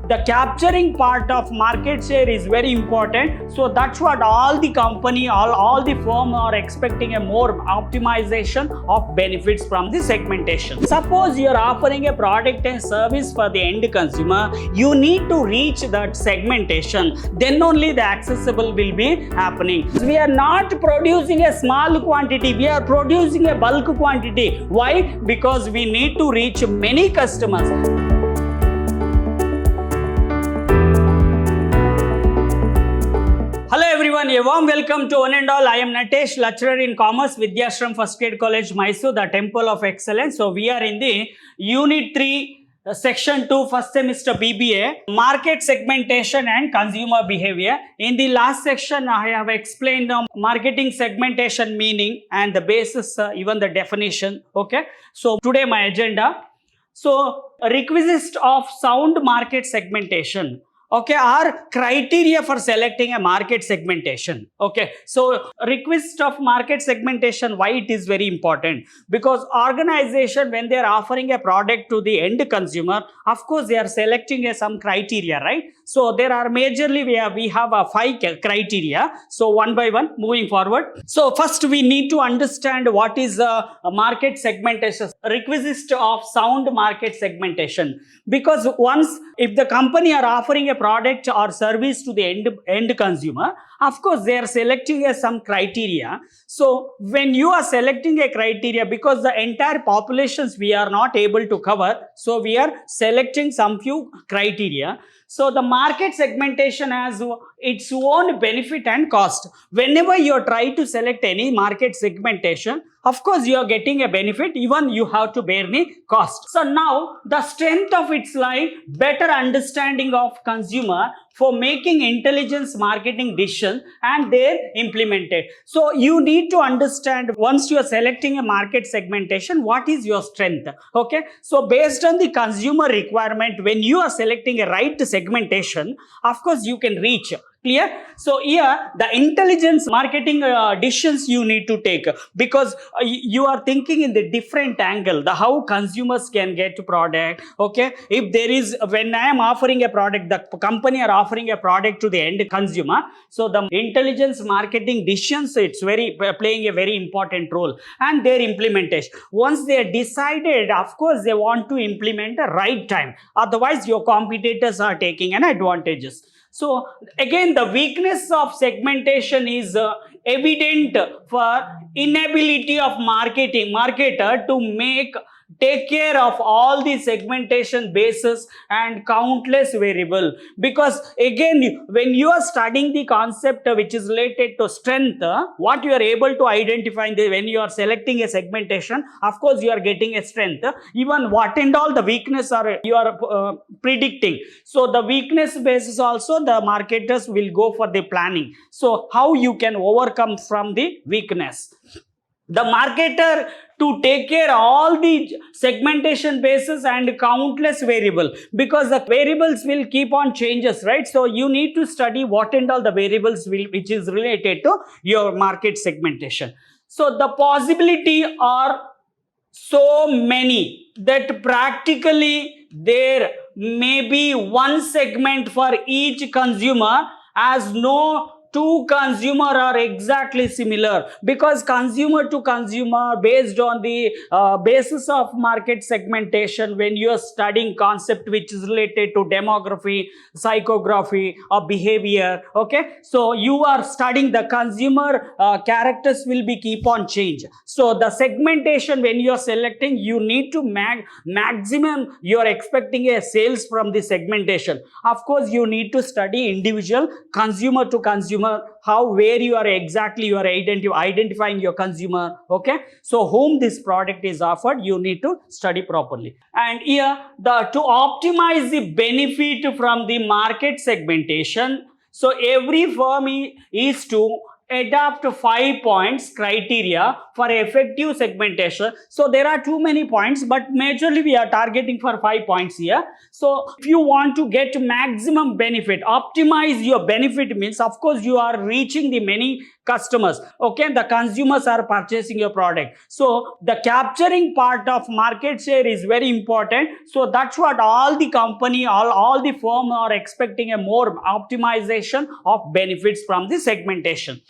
The capturing part of market share is very important. So that's what all the company, all the firm are expecting, a more optimization of benefits from the segmentation. Suppose you are offering a product and service for the end consumer, you need to reach that segmentation. Then only the accessible will be happening. We are not producing a small quantity, we are producing a bulk quantity. Why? Because we need to reach many customers. Hello everyone, a warm welcome to one and all. I am Natesh, lecturer in Commerce, Vidhyaashram First Grade College, MYSURU, the Temple of Excellence. So we are in the Unit 3, Section 2, first semester B.B.A, Market Segmentation and Consumer Behavior. In the last section, I have explained the marketing segmentation meaning and the basis, even the definition. Okay. So today my agenda. So requisite of sound market segmentation. Okay, are criteria for selecting a market segmentation. Okay, so request of market segmentation, why it is very important? Because organization, when they are offering a product to the end consumer, of course they are selecting some criteria, right? So there are majorly we have 5 criteria. So one by one, moving forward. So first we need to understand what is a market segmentation, requisite of sound market segmentation. Because once if the company are offering a product or service to the end consumer, of course they are selecting some criteria. So when you are selecting a criteria, because the entire populations we are not able to cover, so we are selecting some few criteria. So the market segmentation has its own benefit and cost. Whenever you try to select any market segmentation, of course you are getting a benefit, even you have to bear the cost. So now the strength of its lie, better understanding of consumer for making intelligence marketing decisions and they're implemented. So you need to understand, once you are selecting a market segmentation, what is your strength. Okay, so based on the consumer requirement, when you are selecting a right segmentation, of course you can reach. Clear? So here the intelligence marketing decisions you need to take, because you are thinking in the different angle, the how consumers can get product. Okay, if there is, when I am offering a product, the company are offering a product to the end consumer, so the intelligence marketing decisions, it's very playing a very important role, and their implementation. Once they are decided, of course they want to implement the right time, otherwise your competitors are taking an advantages. So again, the weakness of segmentation is evident for inability of marketer to take care of all the segmentation bases and countless variable. Because again, when you are studying the concept which is related to strength, what you are able to identify when you are selecting a segmentation, of course you are getting a strength. Even what and all the weakness are you are predicting. So the weakness basis also the marketers will go for the planning. So how you can overcome from the weakness. The marketer to take care all the segmentation basis and countless variable, because the variables will keep on changes, right? So you need to study what and all the variables which is related to your market segmentation. So the possibility are so many that practically there may be one segment for each consumer, as no two consumer are exactly similar, because consumer to consumer, based on the basis of market segmentation, when you are studying concept which is related to demography, psychography or behavior, okay, so you are studying the consumer characters will be keep on change. So the segmentation, when you are selecting, you need to maximum you are expecting a sales from the segmentation. Of course you need to study individual consumer to consumer, where you are exactly you are identifying your consumer. Okay, so whom this product is offered, you need to study properly. And here to optimize the benefit from the market segmentation, so every firm is to adapt 5 points criteria for effective segmentation. So there are too many points, but majorly we are targeting for 5 points here. So if you want to get maximum benefit, optimize your benefit means, of course, you are reaching the many customers. Okay, the consumers are purchasing your product. So the capturing part of market share is very important. So that's what all the company, all the firm are expecting, a more optimization of benefits from the segmentation.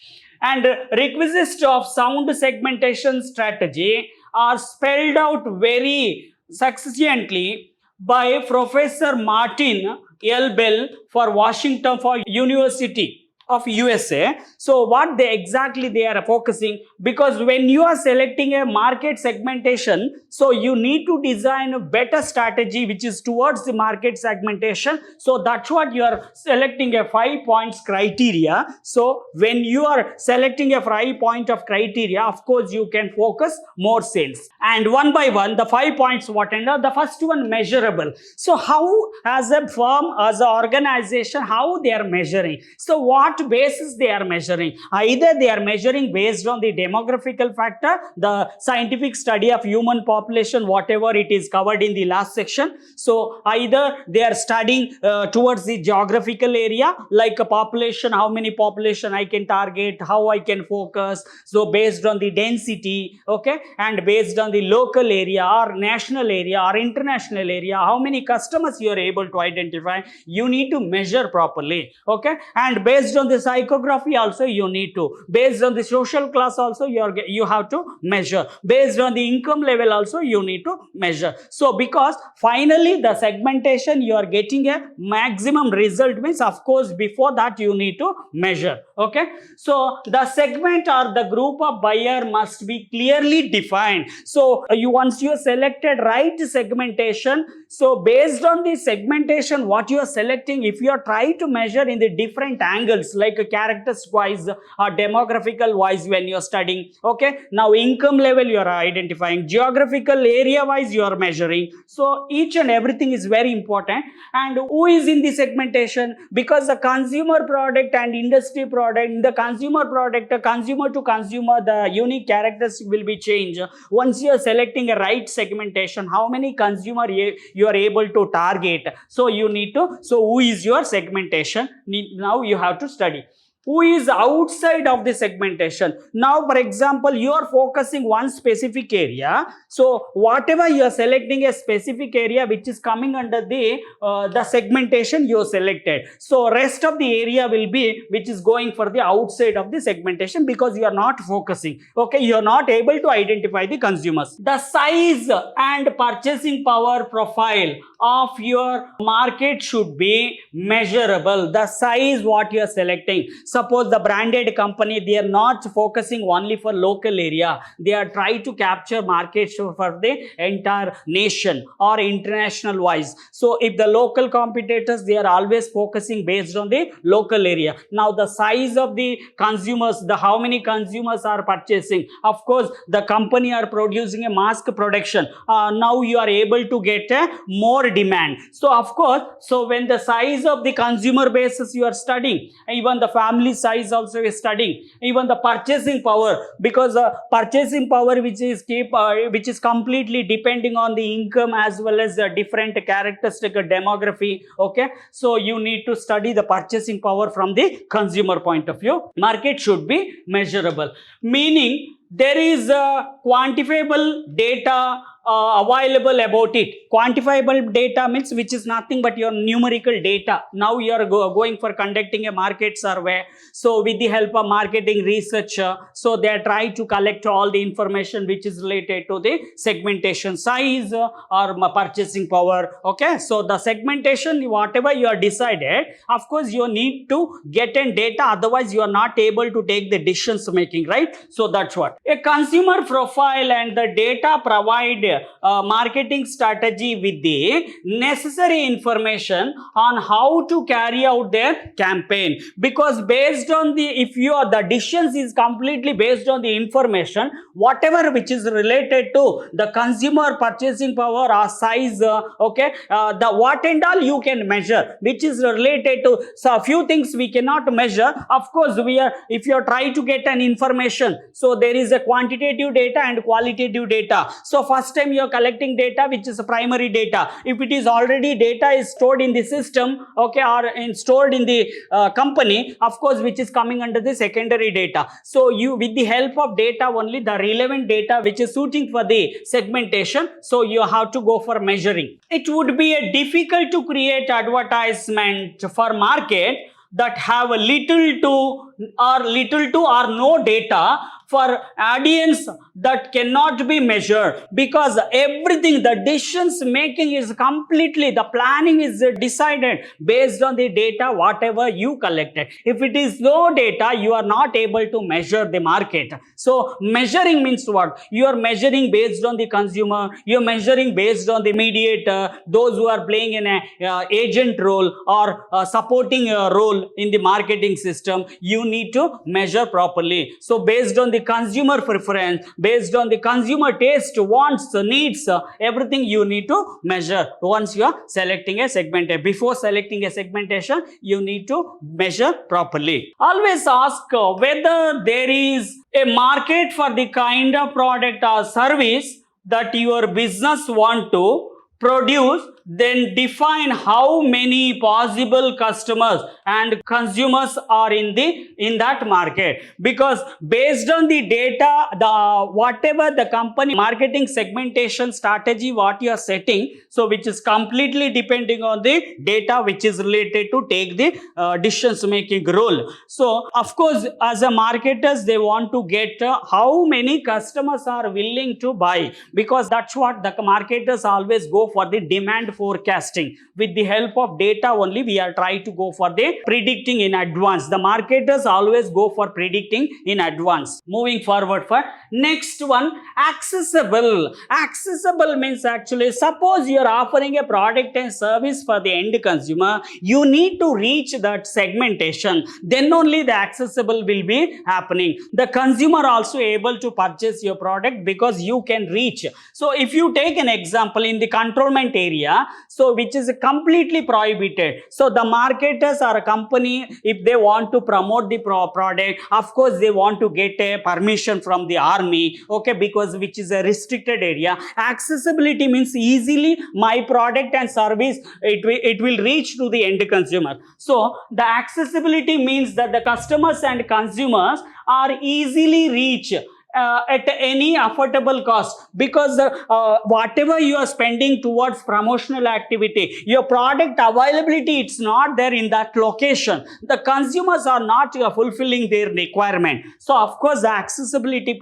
And requisites of sound segmentation strategy are spelled out very succinctly by Professor Martin L. Bell for Washington for University of USA. So what they are focusing, because when you are selecting a market segmentation, so you need to design a better strategy which is towards the market segmentation. So that's what you are selecting, a 5 points criteria. So when you are selecting a 5 point of criteria, of course you can focus more sales. And one by one, the 5 points, what and the first one, measurable. So how, as a firm, as an organization, how they are measuring? So what basis they are measuring? Either they are measuring based on the demographical factor, the scientific study of human population, whatever it is covered in the last section. So either they are studying towards the geographical area, like a population, how many population I can target, how I can focus. So based on the density, okay, and based on the local area or national area or international area, how many customers you are able to identify, you need to measure properly. Okay, and based on the psychography also you need to, based on the social class also you have to measure, based on the income level also you need to measure. So because finally the segmentation you are getting a maximum result means, of course, before that you need to measure. Okay, so the segment or the group of buyer must be clearly defined. So once you selected right segmentation, so based on the segmentation what you are selecting, if you are trying to measure in the different angles, like a characters wise or demographical wise when you are studying, okay, now income level you are identifying, geographical area wise you are measuring. So each and everything is very important. And who is in the segmentation? Because the consumer product and industry product, in the consumer product, consumer to consumer, the unique characteristic will be changed. Once you are selecting a right segmentation, how many consumer you are able to target, so you need to, so who is your segmentation, now you have to study. Who is outside of the segmentation? Now, for example, you are focusing one specific area. So whatever you are selecting a specific area which is coming under the segmentation you selected. So rest of the area will be which is going for the outside of the segmentation, because you are not focusing. Okay, you are not able to identify the consumers. The size and purchasing power profile of your market should be measurable. The size what you are selecting. Suppose the branded company, they are not focusing only for local area. They are trying to capture market share for the entire nation or international wise. So if the local competitors, they are always focusing based on the local area. Now the size of the consumers, the how many consumers are purchasing. Of course, the company are producing a mask production. Now you are able to get a more demand. So of course, so when the size of the consumer basis you are studying, even the family size also is studying, even the purchasing power, because the purchasing power which is completely depending on the income as well as the different characteristic demography. Okay, so you need to study the purchasing power from the consumer point of view. Market should be measurable, meaning there is a quantifiable data available about it. Quantifiable data means which is nothing but your numerical data. Now you are going for conducting a market survey. So with the help of marketing researcher, so they are trying to collect all the information which is related to the segmentation size or purchasing power. Okay, so the segmentation, whatever you are decided, of course you need to get in data, otherwise you are not able to take the decisions making, right? So that's what a consumer profile and the data provide marketing strategy with the necessary information on how to carry out their campaign, because based on the, if the decisions is completely based on the information, whatever which is related to the consumer purchasing power or size, the what and all you can measure, which is related to, so a few things we cannot measure. Of course, if you are trying to get an information, so there is a quantitative data and qualitative data. So first time you are collecting data which is a primary data. If it is already data is stored in the system, or stored in the company, of course, which is coming under the secondary data. So you, with the help of data only, the relevant data which is suiting for the segmentation, so you have to go for measuring. It would be difficult to create advertisement for market that have little to or no data for audience that cannot be measured, because everything, the decisions making is completely, the planning is decided based on the data whatever you collected. If it is no data, you are not able to measure the market. So measuring means what? You are measuring based on the consumer, you are measuring based on the mediator, those who are playing in a agent role or supporting a role in the marketing system. You need to measure properly. So based on the consumer preference, based on the consumer taste, wants, needs, everything you need to measure once you are selecting a segmentation. Before selecting a segmentation, you need to measure properly. Always ask whether there is a market for the kind of product or service that your business want to produce. Then define how many possible customers and consumers are in that market, because based on the data, whatever the company marketing segmentation strategy what you are setting, so which is completely depending on the data which is related to take the decisions making role. So of course, as a marketers, they want to get how many customers are willing to buy, because that's what the marketers always go for, the demand forecasting. With the help of data only, we are trying to go for the predicting in advance. The marketers always go for predicting in advance. Moving forward for next one, accessible. Accessible means actually, suppose you are offering a product and service for the end consumer, you need to reach that segmentation. Then only the accessible will be happening. The consumer also able to purchase your product because you can reach. So if you take an example in the controlment area, so which is completely prohibited. So the marketers or a company, if they want to promote the product, of course they want to get a permission from the army, because which is a restricted area. Accessibility means easily my product and service, it will reach to the end consumer. So the accessibility means that the customers and consumers are easily reach at any affordable cost, because whatever you are spending towards promotional activity, your product availability, it's not there in that location. The consumers are not fulfilling their requirement. So of course the accessibility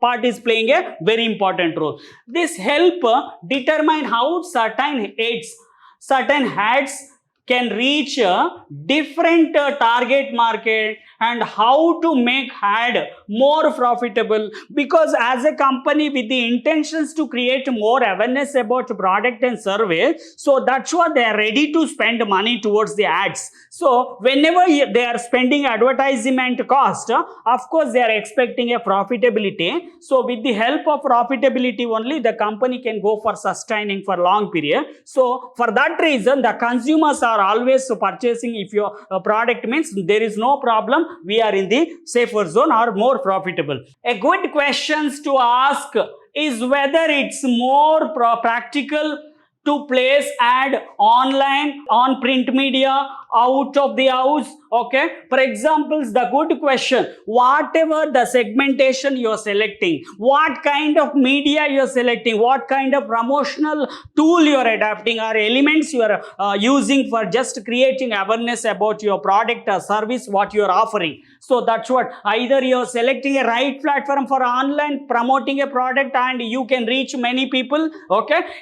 part is playing a very important role. This help determine how certain ads can reach a different target market and how to make ad more profitable, because as a company with the intentions to create more awareness about product and service, so that's what they are ready to spend money towards the ads. So whenever they are spending advertisement cost, of course they are expecting a profitability. So with the help of profitability only, the company can go for sustaining for long period. So for that reason, the consumers are always purchasing. If your product means there is no problem, we are in the safer zone or more profitable. A good questions to ask is whether it's more practical to place ad online, on print media, out of the house. For example, the good question, whatever the segmentation you are selecting, what kind of media you are selecting, what kind of promotional tool you are adapting or elements you are using for just creating awareness about your product or service, what you are offering. So that's what, either you are selecting a right platform for online promoting a product and you can reach many people.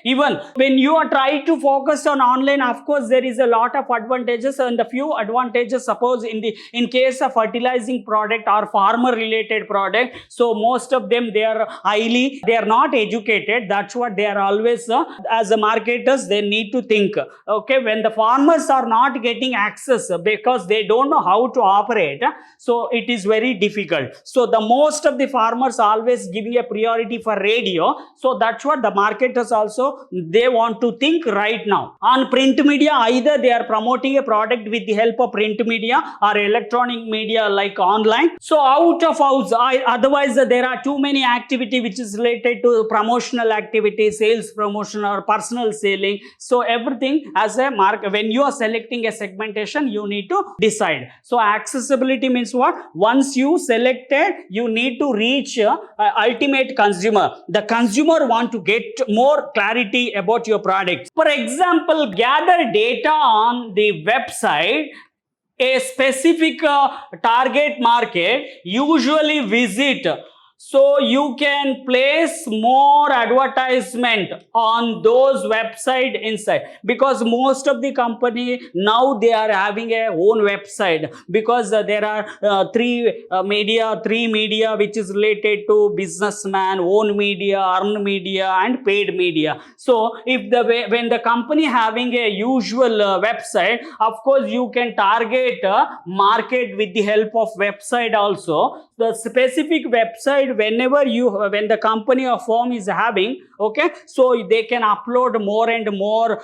Even when you are trying to focus on online, of course there is a lot of advantages, and the few advantages, suppose suppose in case of fertilizing product or farmer related product, so most of them they are not educated. That's what they are always as a marketers they need to think. Okay, when the farmers are not getting access because they don't know how to operate, so it is very difficult. So the most of the farmers always giving a priority for radio. So that's what the marketers also they want to think right now. On print media, either they are promoting a product with the help of print media or electronic media like online. So out of house, otherwise there are too many activity which is related to promotional activity, sales promotion or personal selling. So everything as a mark, when you are selecting a segmentation, you need to decide. So accessibility means what? Once you selected, you need to reach ultimate consumer. The consumer want to get more clarity about your product. For example, gather data on the website. A specific target market usually visit, so you can place more advertisement on those website inside, because most of the company now they are having a own website, because there are three media which is related to businessman, own media, earned media and paid media. So if when the company having a usual website, of course you can target market with the help of website also. The specific website when the company or firm is having, okay, so they can upload more and more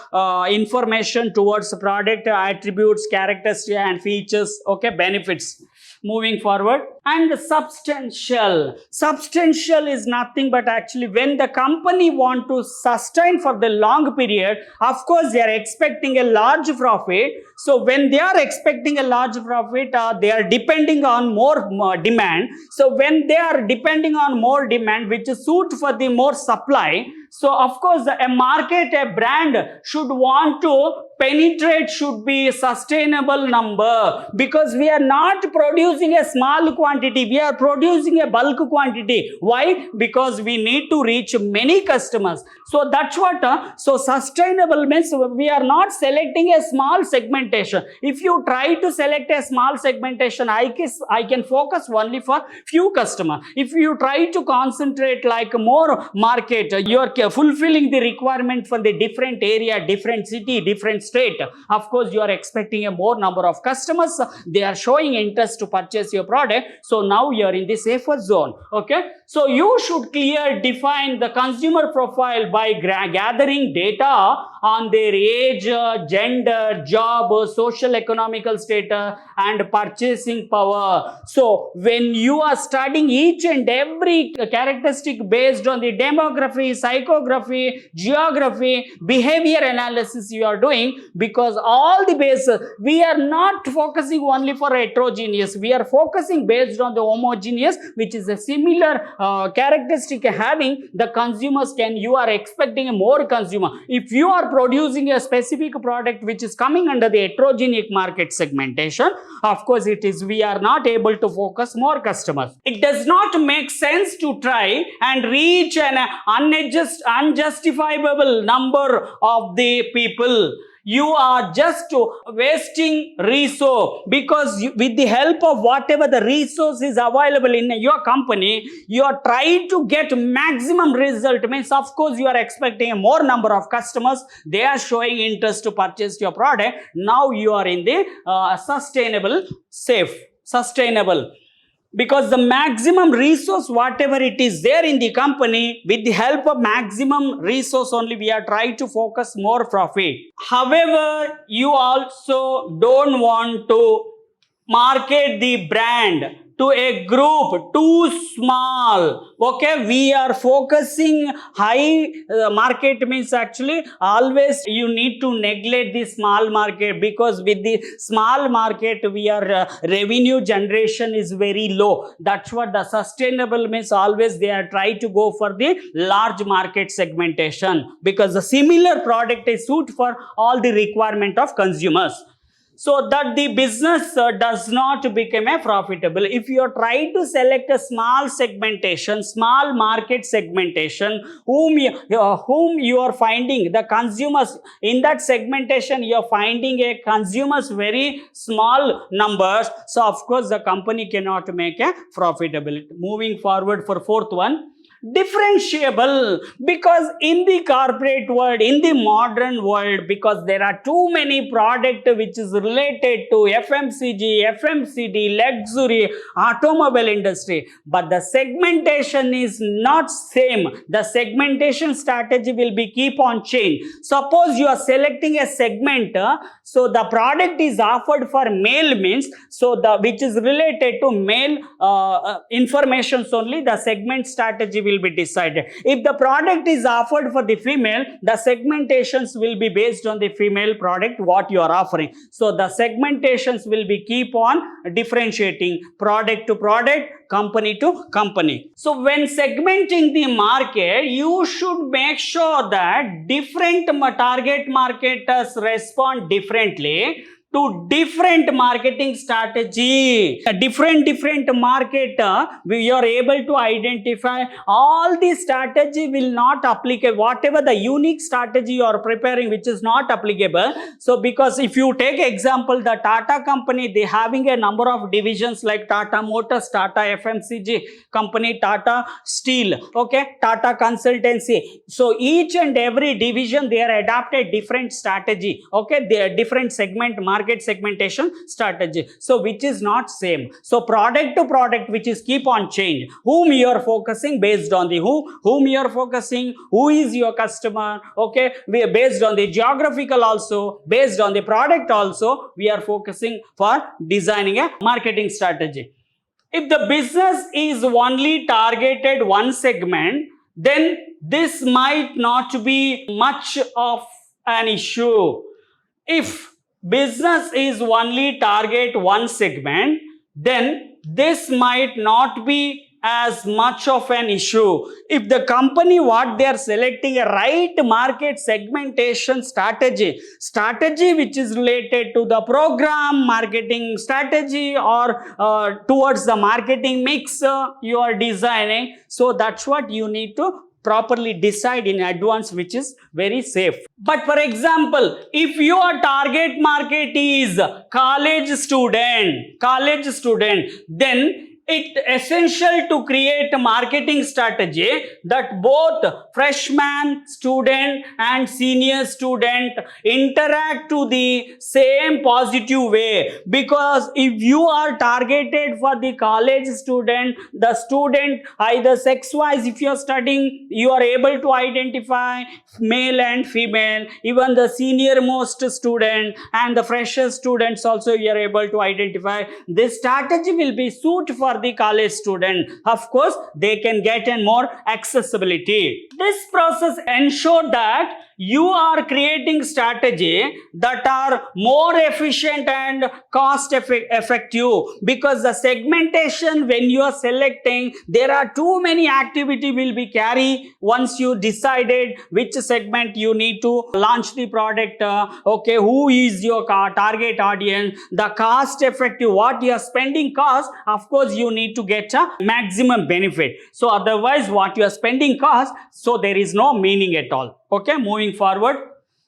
information towards product attributes, characteristics and features, okay, benefits. Moving forward, and substantial is nothing but actually when the company want to sustain for the long period, of course they are expecting a large profit. So when they are expecting a large profit, they are depending on more demand. So when they are depending on more demand which is suit for the more supply, so of course a market, a brand should want to penetrate, should be sustainable number, because we are not producing a small quantity, we are producing a bulk quantity. Why? Because we need to reach many customers. So that's what so sustainable means we are not selecting a small segmentation. If you try to select a small segmentation, I can focus only for few customers. If you try to concentrate like more market, you are fulfilling the requirement for the different area, different city, different state. Of course you are expecting a more number of customers, they are showing interest to purchase your product. So now you are in the safer zone. Okay, so you should define the consumer profile by gathering data on their age, gender, job, social economical status and purchasing power. So when you are studying each and every characteristic based on the demography, psychography, geography, behavior analysis you are doing, because all the bases, we are not focusing only for heterogeneous, we are focusing based on the homogeneous, which is a similar characteristic having the consumers you are expecting a more consumer. If you are producing a specific product which is coming under the heterogeneous market segmentation, of course we are not able to focus more customers. It does not make sense to try and reach an unjustifiable number of the people. You are just wasting resource, because with the help of whatever the resource is available in your company, you are trying to get maximum result. Means of course you are expecting a more number of customers, they are showing interest to purchase your product. Now you are in the sustainable, because the maximum resource whatever it is there in the company, with the help of maximum resource only we are trying to focus more profit. However, you also don't want to market the brand to a group too small. Okay, we are focusing high market means actually always you need to neglect the small market, because with the small market we are revenue generation is very low. That's what the sustainable means. Always they are trying to go for the large market segmentation, because the similar product is suit for all the requirement of consumers. so that the business does not become a profitable. If you are trying to select a small segmentation, small market segmentation, whom you are finding the consumers in that segmentation, you are finding a consumers very small numbers, so of course the company cannot make a profitability. Moving forward for fourth one, differentiable, because in the corporate world, in the modern world, because there are too many product which is related to FMCD, luxury, automobile industry, but the segmentation is not same. The segmentation strategy will be keep on change. Suppose you are selecting a segment, so the product is offered for male means, so the which is related to male informations only, the segment strategy will be decided. If the product is offered for the female, the segmentations will be based on the female product what you are offering. So the segmentations will be keep on differentiating product to product, company to company. So when segmenting the market, you should make sure that different target marketers respond differently to different marketing strategy. A different marketer, we are able to identify all the strategy will not applicable, whatever the unique strategy you are preparing which is not applicable. So because if you take example, the Tata company, they having a number of divisions like Tata Motors, Tata FMCG company, Tata Steel, okay, Tata Consultancy. So each and every division they are adapted different strategy, okay, they are different market segmentation strategy, so which is not same. So product to product which is keep on change, whom you are focusing based on the whom you are focusing, who is your customer, okay, we are based on the geographical also, based on the product also, we are focusing for designing a marketing strategy. If the business is only targeted one segment, then this might not be much of an issue. If business is only target one segment, then this might not be as much of an issue. If the company what they are selecting a right market segmentation strategy which is related to the program marketing strategy or towards the marketing mix you are designing, so that's what you need to properly decide in advance, which is very safe. But for example, if your target market is college student, then it's essential to create a marketing strategy that both freshman student and senior student interact to the same positive way. Because if you are targeted for the college student, the student either sex wise, if you are studying, you are able to identify male and female, even the senior most student and the fresher students also you are able to identify. This strategy will be suit for the college student. Of course, they can get in more accessibility. This process ensure that you are creating strategy that are more efficient and cost effective, because the segmentation when you are selecting, there are too many activity will be carry once you decided which segment you need to launch the product, okay, who is your target audience, the cost effective, what you are spending cost, of course you need to get a maximum benefit. So otherwise what you are spending cost, so there is no meaning at all. Okay, moving forward.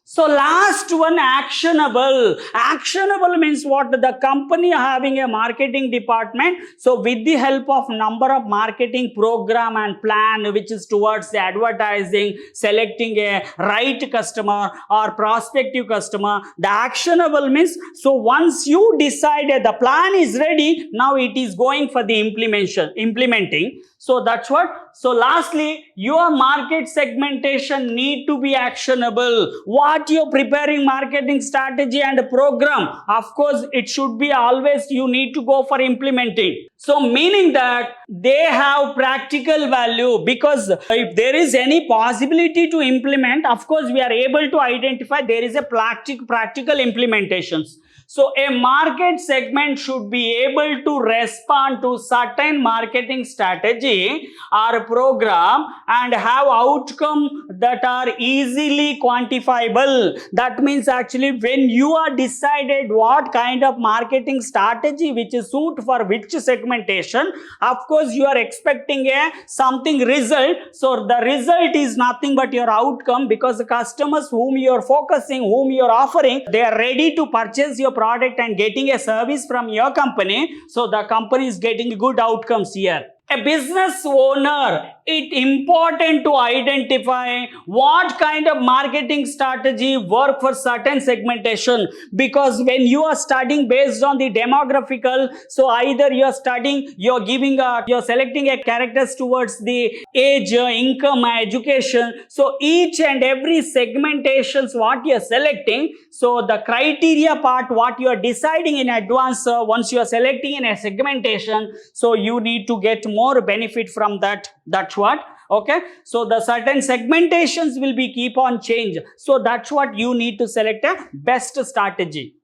So last one, actionable. Actionable means what? The company having a marketing department. So with the help of number of marketing program and plan which is towards the advertising, selecting a right customer or prospective customer. The actionable means, so once you decided the plan is ready, now it is going for the implementing. So that's what. So lastly, your market segmentation need to be actionable. What you're preparing marketing strategy and program, of course, it should be always you need to go for implementing. So meaning that they have practical value, because if there is any possibility to implement, of course, we are able to identify there is a practical implementations. So a market segment should be able to respond to certain marketing strategy or program and have outcome that are easily quantifiable. That means actually when you are decided what kind of marketing strategy which is suit for which segmentation, of course you are expecting a something result. So the result is nothing but your outcome, because the customers whom you are focusing, whom you are offering, they are ready to purchase your product and getting a service from your company. So the company is getting good outcomes here. A business owner, it's important to identify what kind of marketing strategy work for certain segmentation, because when you are studying based on the demographical, so either you are studying, you're selecting a characters towards the age, income, education. So each and every segmentations what you are selecting, so the criteria part what you are deciding in advance, once you are selecting in a segmentation, so you need to get more benefit from that. That's what. Okay, so the certain segmentations will be keep on change. So that's what you need to select a best strategy.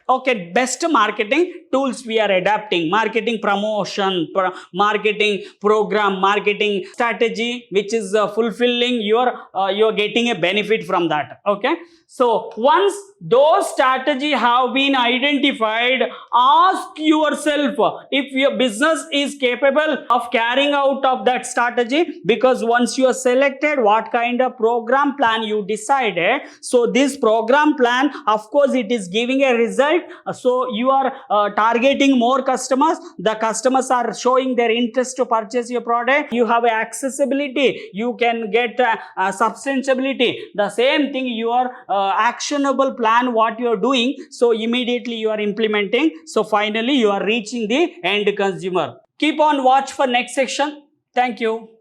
Okay, best marketing tools we are adapting: marketing promotion, marketing program, marketing strategy, which is fulfilling your you're getting a benefit from that. Okay, so once those strategy have been identified, ask yourself if your business is capable of carrying out of that strategy, because once you are selected what kind of program plan you decided, so this program plan, of course it is giving a result. So you are targeting more customers, the customers are showing their interest to purchase your product, you have accessibility, you can get substantiability. The same thing, your actionable plan what you are doing, so immediately you are implementing, so finally you are reaching the end consumer. Keep on watch for next section. Thank you.